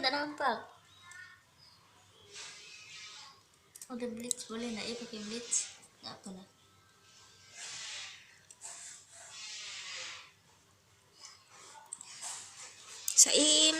nggak nampak. Udah bleach, boleh nggak ya pakai bleach? Nggak apa lah. Saim,